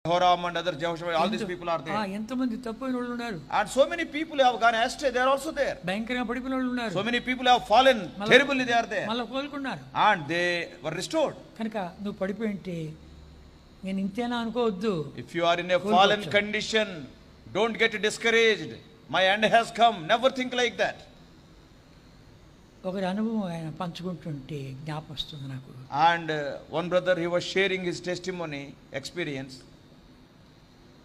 Jehoram and other Jehoshaphat, all these people are there. ఎంతమంది తప్పిన వాళ్ళు ఉన్నారు. And so many people have gone astray, they are also there. భయంకరంగా పడిపోయిన వాళ్ళు ఉన్నారు. So many people have fallen terribly, they are there. మళ్ళీ కోలుకున్నారు. And they were restored. కనుక నువ్వు పడిపోయి ఉంటే నేను ఇంతేనా అనుకోవద్దు. If you are in a fallen condition, don't get discouraged. My end has come. Never think like that. ఒకరి అనుభవం ఆయన పంచుకుంటుంటే జ్ఞాపకం వస్తుంది నాకు. And one brother, he was sharing his testimony, experience.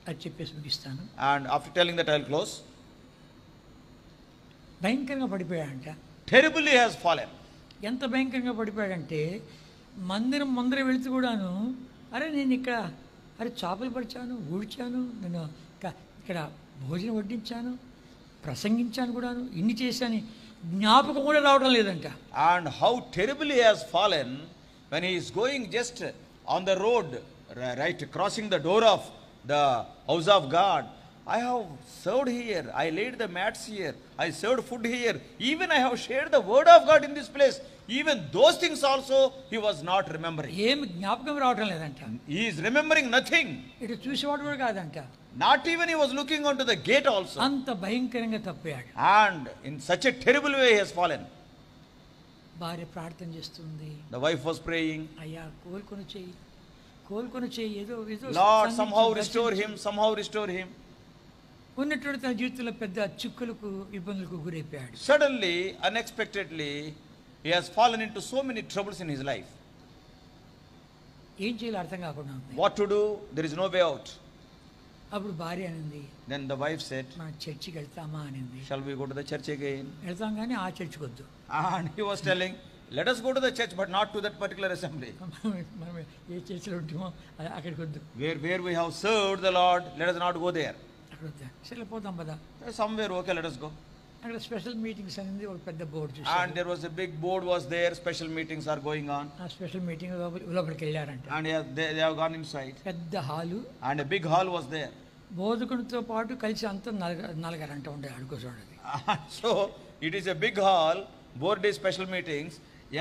అది చెప్పేసి ముగిస్తాను. And after telling that, I will close. భయంకరంగా పడిపోయాడంట. Terribly has fallen. ఎంత భయంకరంగా పడిపోయాడంటే మందిరం ముందర వెళుతూ కూడాను, అరే నేను ఇక్కడ చేపలు పడిచాను, ఊడ్చాను, నేను ఇక్కడ భోజనం వడ్డించాను, ప్రసంగించాను కూడాను, ఇన్ని చేశాను, జ్ఞాపకం కూడా రావడం లేదంట. And how terribly he has fallen when he is going just on the road, right, crossing the door of the house of God. I have served here, I laid the mats here, I served food here, even I have shared the word of God in this place. Even those things also he was not remembering. ఏమి జ్ఞాపకం రావడం లేదంట. He is remembering nothing. ఇటు చూసేవాడు కూడా కాదంట. Not even he was looking onto the gate also. అంత భయంకరంగా తప్పాడు. And in such a terrible way he has fallen. భార్య ప్రార్థన చేస్తుంది. The wife was praying. అయ్యా కోలుకొని చెయ్యి, ఏదో Lord, somehow restore him, somehow restore him. ఉన్నటువంటి తన జీవితంలో పెద్ద చిక్కులకు, ఇబ్బందులకు గురైపోయాడు. Suddenly, unexpectedly, he has fallen into so many troubles in his life. ఏం చేయాలో అర్థం కాకుండా ఉంది. What to do? There is no way out. అప్పుడు భార్య అనింది, Then the wife said, మనం చర్చికి వెళ్తామా అనింది. shall we go to the church again? వెళ్తాం కానీ ఆ చర్చికి వద్దు. And he was telling, let us go to the church, but not to that particular assembly. మనం ఏ చర్చిలో ఉంటామో అక్కడికి వద్దు. Where we have served the Lord, let us not go there. అక్కడ వద్దా, సరే పోతాం పదా. Somewhere, okay, let us go. అక్కడ స్పెషల్ మీటింగ్స్ అనేది ఒక పెద్ద బోర్డు చూసి, And there was a big board was there, special meetings are going on. ఆ స్పెషల్ మీటింగ్ లోపలికి వెళ్ళారంట. And they have gone inside. పెద్ద hall, And a big hall was there. బోధకునితో పాటు కలిసి అంతా నలుగురంట ఉండే అడుగు చూడండి. So it is a big hall, board day special meetings.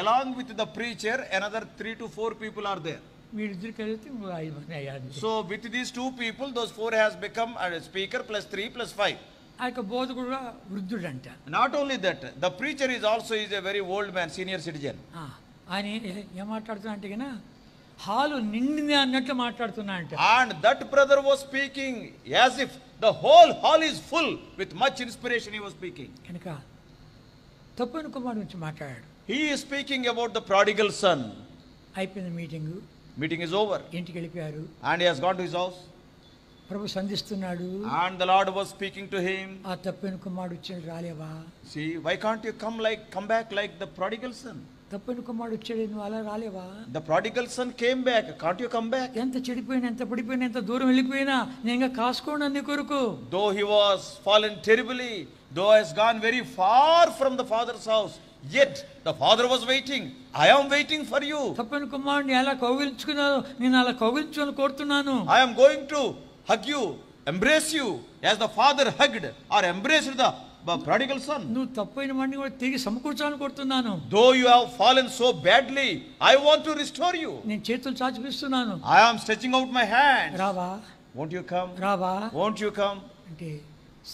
Along with the preacher, another 3 to 4 people are there. వీళ్ళిద్దరు కలిసి 5 మంది అయ్యారు. So with these 2 people, those 4 has become a speaker plus 3 plus 5. ఆ యొక్క బోధకుడు వృద్ధుడంట. Not only that, the preacher is also a very old man, senior citizen. ఆయన ఏం మాట్లాడుతున్నా అంటే కన్నా హాలు నిండింది అన్నట్లు మాట్లాడుతున్నా అంట. And that brother was speaking as if the whole hall is full. With much inspiration he was speaking. కనుక తప్పిన కుమారుడు గురించి మాట్లాడాడు. He is speaking about the prodigal son. అయిపోయింది మీటింగ్. Meeting is over. ఇంటికి వెళ్ళిపోయారు. And he has gone to his house. Prabhu సంధిస్తున్నాడు. And the Lord was speaking to him. ఆ తప్పిన కుమారుడు వచ్చాడు, రాలేవా? See, why can't you come back like the prodigal son? తప్పిన కుమారుడు వచ్చాడు, నువ్వు అలా రాలేవా? The prodigal son came back. Can't you come back? ఎంత చెడిపోయినా, ఎంత పడిపోయినా, ఎంత దూరం వెళ్ళిపోయినా నేను ఇంకా కాసుకోండి నీ కొరకు. Though he was fallen terribly, though he has gone very far from the father's house, yet the father was waiting. I am waiting for you. తప్పిన కుమారుడిని ఎలా కౌగిలించుకున్నావు, నేను అలా కౌగిలించుకొని కోరుతున్నాను. I am going to hug you, embrace you as the father hugged or embraced the prodigal son. నువ్వు తప్పైన వాడిని కూడా తిరిగి సమకూర్చాలని కోరుతున్నాను. Though you have fallen so badly, I want to restore you. నేను చేతులు చాచి పిలుస్తున్నాను. I am stretching out my hand. రావా? Won't you come? రావా? Won't you come? అంటే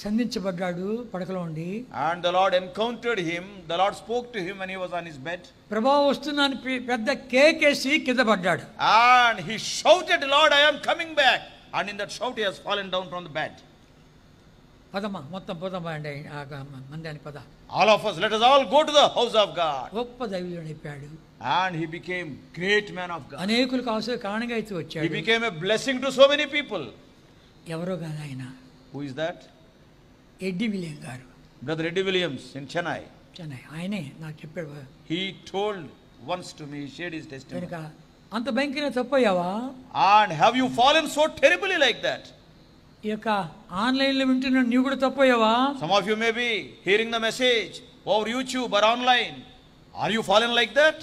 సంధించబడ్డాడు పడకలో ఉండి. And the Lord encountered him. The Lord spoke to him when he was on his bed. ప్రభావం వస్తున్నాను పెద్ద కేకేసి కింద పడ్డాడు. And he shouted, Lord, I am coming back. And in that shout he has fallen down from the bed. పదమ్మా మొత్తం పోదామా అండి మందాని పద. All of us, let us all go to the house of God. గొప్ప దైవజనుడు అయిపోయాడు. And he became great man of God. అనేకులకు ఆశీర్వాద కారణంగా అయితే వచ్చాడు. He became a blessing to so many people. ఎవరో కాదు ఆయన. Who is that? ఎడ్డి విలియం గారు. Brother Eddie Williams in Chennai. ఆయనే నాకు చెప్పాడు. He told once to me, he shared his testimony. కనుక అంత భయంకరంగా తప్పయ్యావా? And have you fallen so terribly like that? ఈ యొక్క ఆన్లైన్లో వింటున్న నీవు కూడా తప్పయ్యావా? Some of you may be hearing the message over YouTube or online. Are you fallen like that?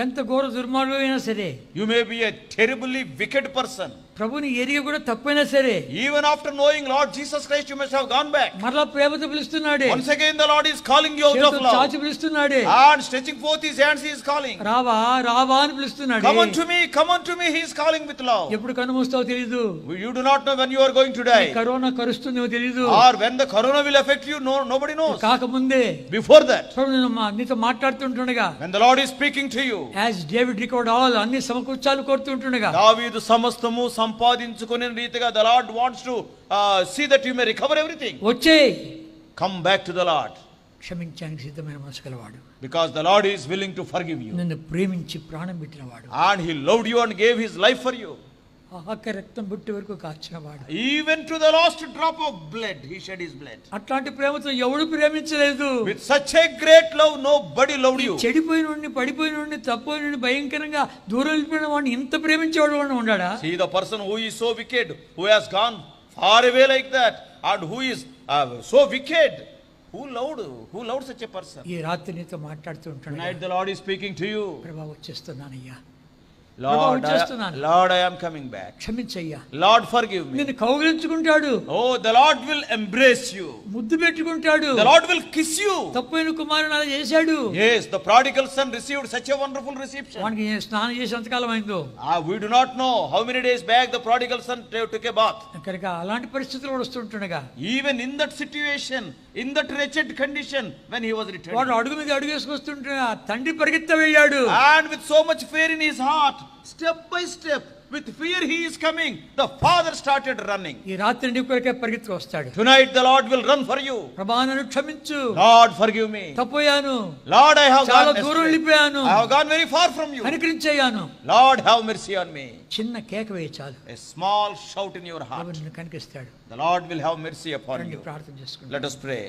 ఎంత ఘోర దుర్మార్గమైనా సరే, you may be a terribly wicked person. ప్రభుని ఎరిగి కూడా తప్పైనా సరే, Even after knowing Lord Jesus Christ, you must have gone back. మరలా ప్రేమతో పిలుస్తున్నాడే. Once again the Lord is calling you out of చేతులు love. చాచి పిలుస్తున్నాడే. And stretching forth his hands, he is calling. రావా రావా అని పిలుస్తున్నాడే. Come unto me, he is calling with love. ఎప్పుడు కనుమూస్తావో తెలీదు. You do not know when you are going to die. Corona కరుస్తుందో తెలీదు. Or when the corona will affect you, nobody knows. కాకముందే, Before that, ప్రభు నీతో మాట్లాడుతుంటుండగా, when the Lord is speaking to you, as David Ricardo all, అన్ని సమకూర్చాలు కోరుతుంటుండగా, దావీదు సమస్తము సంపాదించుకునే రీతిగా the Lord wants to see that you may recover everything. వచ్చే Come back to the Lord, క్షమించడానికి సిద్ధమైన మనసు గలవాడు, because the Lord is willing to forgive you. నిన్ను ప్రేమించి ప్రాణం పెట్టినవాడు, And he loved you and gave his life for you. ఆఖరి రక్తం బుట్టి వరకు కాచినవాడు. Even to the last drop of blood, he shed his blood. అట్లాంటి ప్రేమతో ఎవడు ప్రేమించలేదు. With such a great love, nobody loved you. చెడిపోయినోడిని, పడిపోయినోడిని, తప్పోయినోడిని, భయంకరంగా దూరం వెళ్ళిపోయిన వాడిని ఇంత ప్రేమించేవాడు వాడిని ఉన్నాడా? See the person who is so wicked, who has gone far away like that, and who is so wicked, who loved such a person? ఈ రాత్రి నీతో మాట్లాడుతూ ఉంటాడు. Tonight the Lord is speaking to you. ప్రభా వచ్చేస్తున్నానయ్యా, Lord, I am coming back. క్షమించయ్యా, Lord, forgive me. నిన్ను కౌగిలించుకుంటాడు. Oh, the Lord will embrace you. ముద్దు పెట్టుకుంటాడు. The Lord will kiss you. తప్పైన కుమారుని అలా చేశాడు. Yes, the prodigal son received such a wonderful reception. వానికి స్నానం చేసి ఎంతకాలం అయిందో. We do not know how many days back the prodigal son took a bath. కనుక అలాంటి పరిస్థితులు కూడా వస్తుంటుండగా, Even in that situation, in that wretched condition, when he was returning, వాడు అడుగు మీద అడుగు వేసుకొస్తుంటే తండ్రి పరిగెత్త వెళ్ళాడు. and with so much fear in his heart, step by step, with fear he is coming, the father started running. ఈ రాత్రి నీ కొరకే పరిగెత్తుకు వస్తాడు. Tonight the Lord will run for you. ప్రభా నన్ను క్షమించు, Lord, forgive me. తప్పోయాను, Lord, I have చాలా gone దూరం astray. వెళ్ళిపోయాను, I have gone very far from you. కనికరించయ్యాను. Lord, have mercy on me. చిన్న కేక వేయి చాలు, A small shout in your Prabhu heart. నిన్ను కనికిస్తాడు. The Lord will have mercy upon రండి you. ప్రార్థన చేసుకుంటాం. Let us pray.